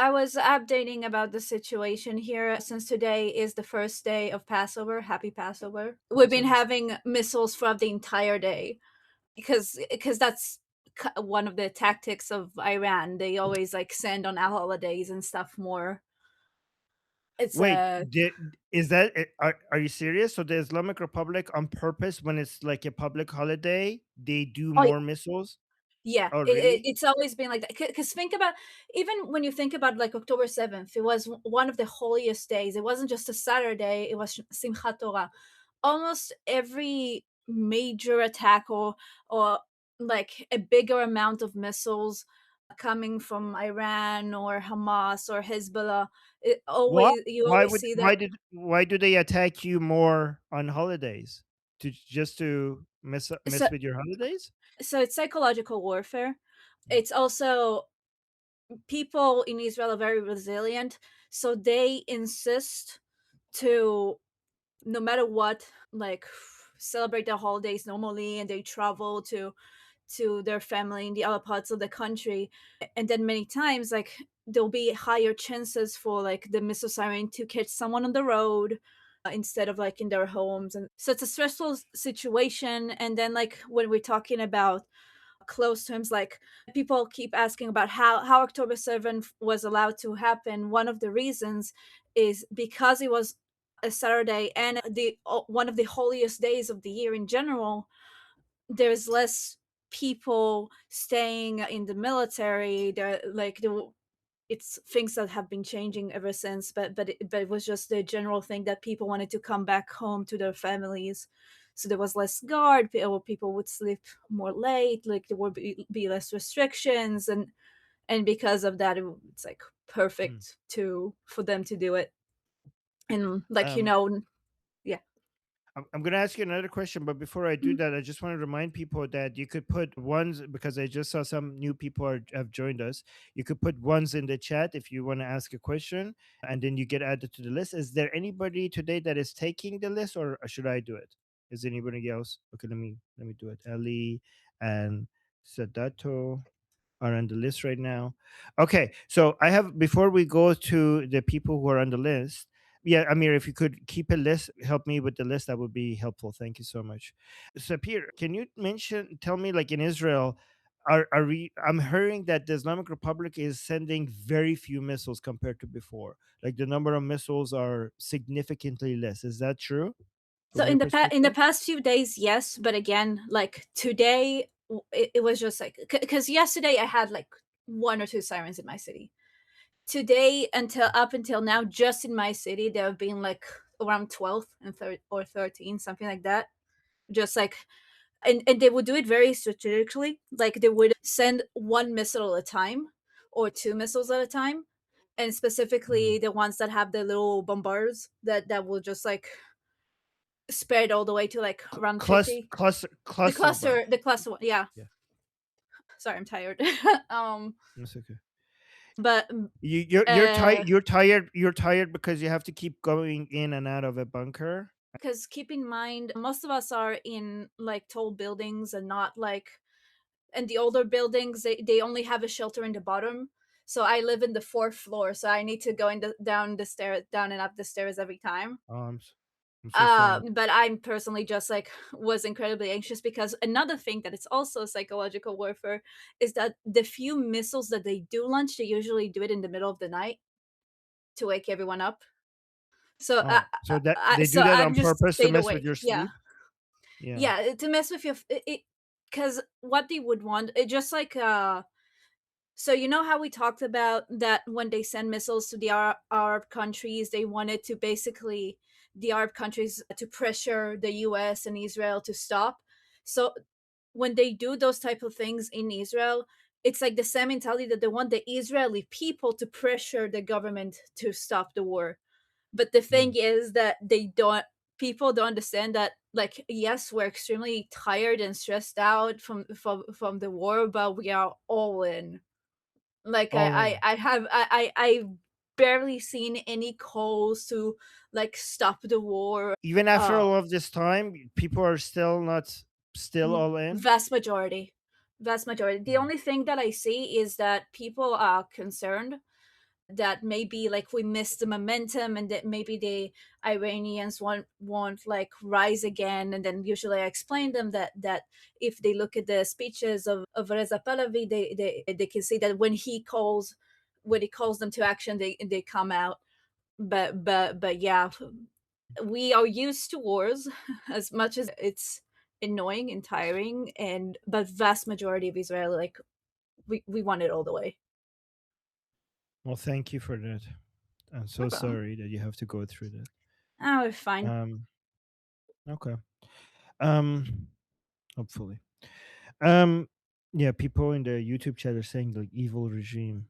I was updating about the situation here since today is the first day of Passover. Happy Passover. We've been Passover. having missiles throughout the entire day because that's one of the tactics of Iran. They always like send on our holidays and stuff more. It's Wait, is that are you serious? So the Islamic Republic on purpose, when it's like a public holiday, they do oh more missiles? yeah, Oh, really? it's always been like that. Because think about even when you think about like October 7th, it was one of the holiest days. It wasn't just a Saturday, it was Simchat Torah. Almost every major attack or like a bigger amount of missiles coming from Iran or Hamas or Hezbollah, it Why? always you always see that. Why do they attack you more on holidays? To just to So mess with your holidays? so it's psychological warfare. It's also people in Israel are very resilient, so they insist to no matter what, like celebrate their holidays normally, and they travel to their family in the other parts of the country, and then many times like there'll be higher chances for like the missile siren to catch someone on the road instead of like in their homes, and so it's a stressful situation. And then like when we're talking about close terms, like people keep asking about how October 7th was allowed to happen. One of the reasons is because it was a Saturday and the one of the holiest days of the year in general. There's less people staying in the military. There like the it's things that have been changing ever since, but it was just the general thing that people wanted to come back home to their families. So there was less guard, or people would sleep more late, like there would be less restrictions, and because of that, it's like Hmm. perfect to for them to do it. And like Um, yeah. I'm going to ask you another question, but before I do Mhm. that, I just want to remind people that you could put ones because I just saw some new people have joined us. You could put ones in the chat if you want to ask a question, and then you get added to the list. Is there anybody today that is taking the list, or should I do it? Is anybody else? Okay, let me do it. Ellie and Sadato are on the list right now. Okay, so I have before we go to the people who are on the list. Yeah, Amir, if you could keep a list, help me with the list, that would be helpful. Thank you so much. Sapir, can you tell me, like in Israel, are we? I'm hearing that the Islamic Republic is sending very few missiles compared to before. Like the number of missiles are significantly less. Is that true So from your in the perspective? past few days, yes, but again, like today, it was just like because yesterday I had like one or two sirens in my city. Today until up until now, just in my city, there have been like around 12 and 13, something like that. Just like and they would do it very strategically. Like they would send one missile at a time or two missiles at a time. And Mhm. specifically the ones that have the little bombarders that will just like spread all the way to like around 50. Cluster. The cluster one, yeah. Yeah, Sorry, I'm tired. um that's okay. but You're uh tired. You're tired because you have to keep going in and out of a bunker. because keep in mind most of us are in like tall buildings and not like and the older buildings they only have a shelter in the bottom. So I live in the fourth floor, so I need to go down the stair down and up the stairs every time. Oh, I'm so sorry. But I'm personally just like was incredibly anxious because another thing that it's also psychological warfare is that the few missiles that they do launch, they usually do it in the middle of the night to wake everyone up. So, Oh, so that they so do that I'm on just purpose to stayed mess with awake. your Yeah, sleep. Yeah. yeah, to mess with your it because what they would want, it just like so you know how we talked about that when they send missiles to the Arab countries, they wanted to basically the Arab countries to pressure the U.S. and Israel to stop. So when they do those type of things in Israel, it's like the same mentality that they want the Israeli people to pressure the government to stop the war. But the thing Mm. is that they don't people don't understand that like yes, we're extremely tired and stressed out from the war, but we are all in. Like All in. I have I barely seen any calls to like stop the war. Even after Uh all of this time, people are still not still all in. Vast majority. Vast majority. The Mm. only thing that I see is that people are concerned that maybe like we missed the momentum and that maybe the Iranians won't like rise again. And then usually I explain them that if they look at the speeches of Reza Pahlavi, they can see that when he calls them to action, they come out. But yeah, we are used to wars as much as it's annoying and tiring, and but vast majority of Israel, like we want it all the way. Well, thank you for that. I'm No so problem. sorry that you have to go through that. Oh, we're fine. Um, okay. Um, hopefully. Um, yeah, people in the YouTube chat are saying like evil regime.